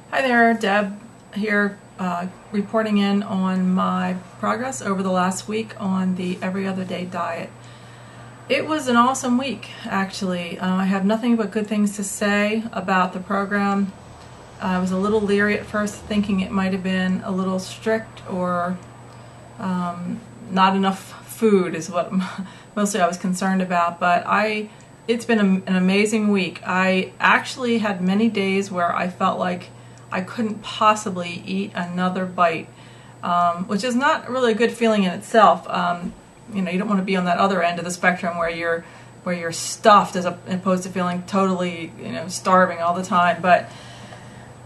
Hi there, Deb here, reporting in on my progress over the last week on the every other day diet. It was an awesome week, actually. I have nothing but good things to say about the program. I was a little leery at first, thinking it might have been a little strict or not enough food is what mostly I was concerned about, but it's been an amazing week. I actually had many days where I felt like I couldn't possibly eat another bite, which is not really a good feeling in itself. You don't want to be on that other end of the spectrum where you're stuffed as opposed to feeling totally starving all the time. But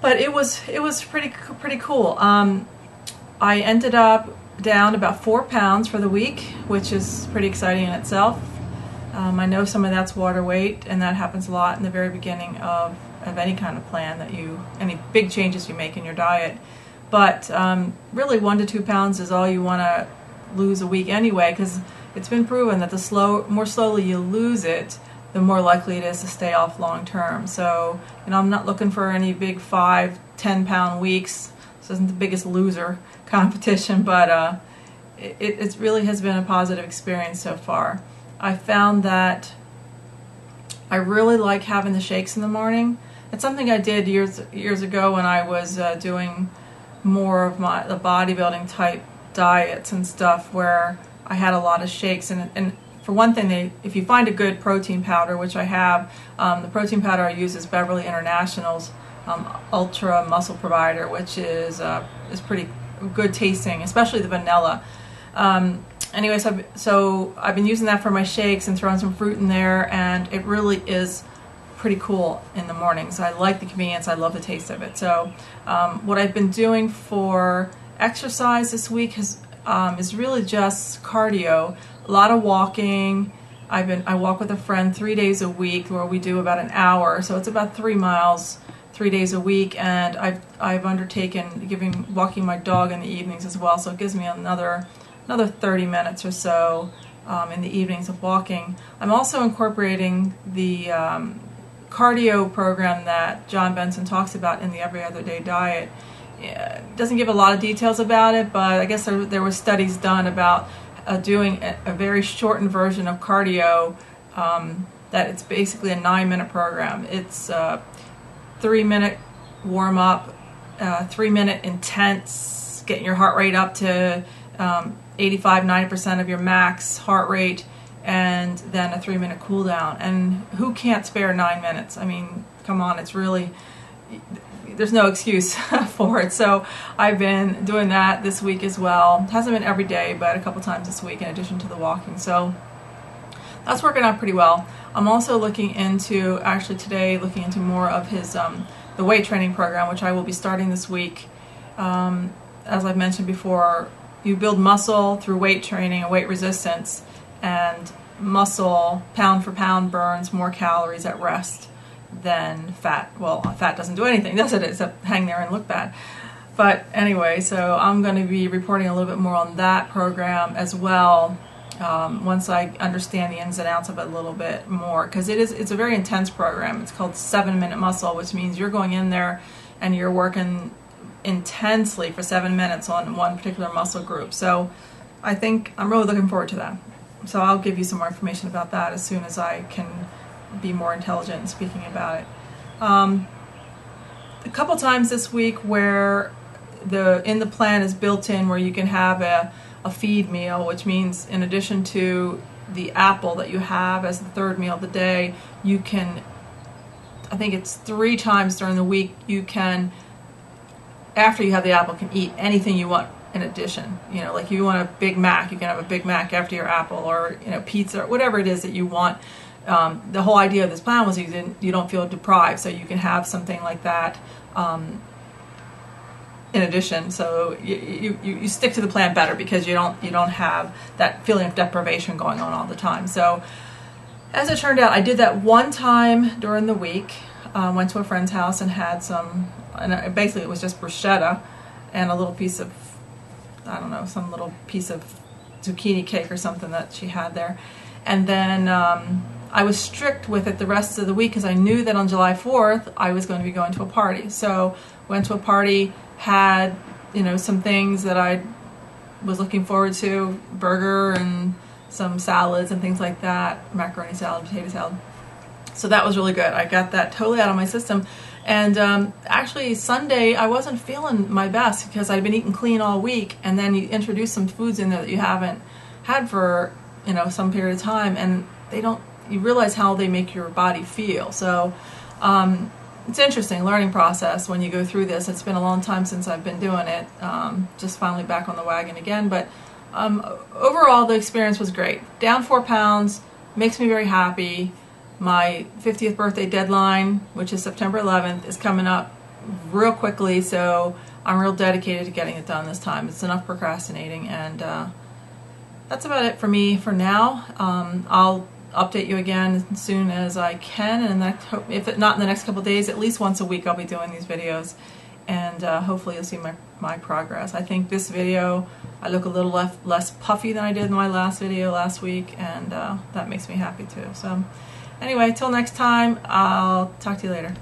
it was pretty cool. I ended up down about 4 pounds for the week, which is pretty exciting in itself. I know some of that's water weight, and that happens a lot in the very beginning of any kind of plan any big changes you make in your diet. But really 1 to 2 pounds is all you want to lose a week anyway, because it's been proven that the more slowly you lose it, the more likely it is to stay off long term. So I'm not looking for any big 5-10 pound weeks. This isn't the Biggest Loser competition, but it really has been a positive experience so far. I found that I really like having the shakes in the morning. It's something I did years ago when I was doing more of the bodybuilding type diets and stuff, where I had a lot of shakes. And for one thing, if you find a good protein powder, which I have, the protein powder I use is Beverly International's Ultra Muscle Provider, which is pretty good tasting, especially the vanilla. Anyway, so I've been using that for my shakes and throwing some fruit in there, and it really is pretty cool in the mornings. I like the convenience. I love the taste of it. So what I've been doing for exercise this week is really just cardio, a lot of walking. I walk with a friend 3 days a week, where we do about an hour, so it's about 3 miles 3 days a week, and I've undertaken walking my dog in the evenings as well, so it gives me another 30 minutes or so in the evenings of walking. I'm also incorporating the cardio program that John Benson talks about in the Every Other Day diet. It doesn't give a lot of details about it, but I guess there were studies done about doing a very shortened version of cardio, that it's basically a 9-minute program. It's 3-minute warm up, 3-minute intense, getting your heart rate up to 85-90% of your max heart rate, and then a 3-minute cool down. And who can't spare 9 minutes? I mean, come on, there's no excuse for it. So I've been doing that this week as well. It hasn't been every day, but a couple times this week in addition to the walking. So that's working out pretty well. I'm also looking into more of his the weight training program, which I will be starting this week. As I've mentioned before, you build muscle through weight training and weight resistance, and muscle pound for pound burns more calories at rest than fat. Well, fat doesn't do anything, does it, except hang there and look bad. But anyway, so I'm going to be reporting a little bit more on that program as well, once I understand the ins and outs of it a little bit more, because it's a very intense program. It's called 7-minute muscle, which means you're going in there and you're working intensely for 7 minutes on one particular muscle group. So I think I'm really looking forward to that. So I'll give you some more information about that as soon as I can be more intelligent in speaking about it. A couple times this week where the plan is built in where you can have a feed meal, which means in addition to the apple that you have as the third meal of the day, you can, I think it's 3 times during the week, you can, after you have the apple, can eat anything you want in addition. Like you want a Big Mac, you can have a Big Mac after your apple, or pizza, or whatever it is that you want. The whole idea of this plan was you don't feel deprived, so you can have something like that in addition. So you stick to the plan better because you don't have that feeling of deprivation going on all the time. So as it turned out, I did that one time during the week. Went to a friend's house and had some, and basically it was just bruschetta and a little piece of, some little piece of zucchini cake or something that she had there. And then I was strict with it the rest of the week because I knew that on July 4th I was going to be going to a party. So went to a party, had, you know, some things that I was looking forward to, burger and some salads and things like that, macaroni salad, potato salad. So that was really good. I got that totally out of my system. And actually Sunday I wasn't feeling my best because I'd been eating clean all week, and then you introduce some foods in there that you haven't had for, you know, some period of time, and you realize how they make your body feel. So it's an interesting learning process when you go through this. It's been a long time since I've been doing it, just finally back on the wagon again. But overall, the experience was great. Down 4 pounds, makes me very happy. My 50th birthday deadline, which is September 11th, is coming up real quickly, so I'm real dedicated to getting it done this time. It's enough procrastinating, and that's about it for me for now. I'll update you again as soon as I can, and if not in the next couple of days, at least once a week I'll be doing these videos, and hopefully you'll see my progress. I think this video I look a little less puffy than I did in my last video last week, and that makes me happy too. So anyway, till next time, I'll talk to you later.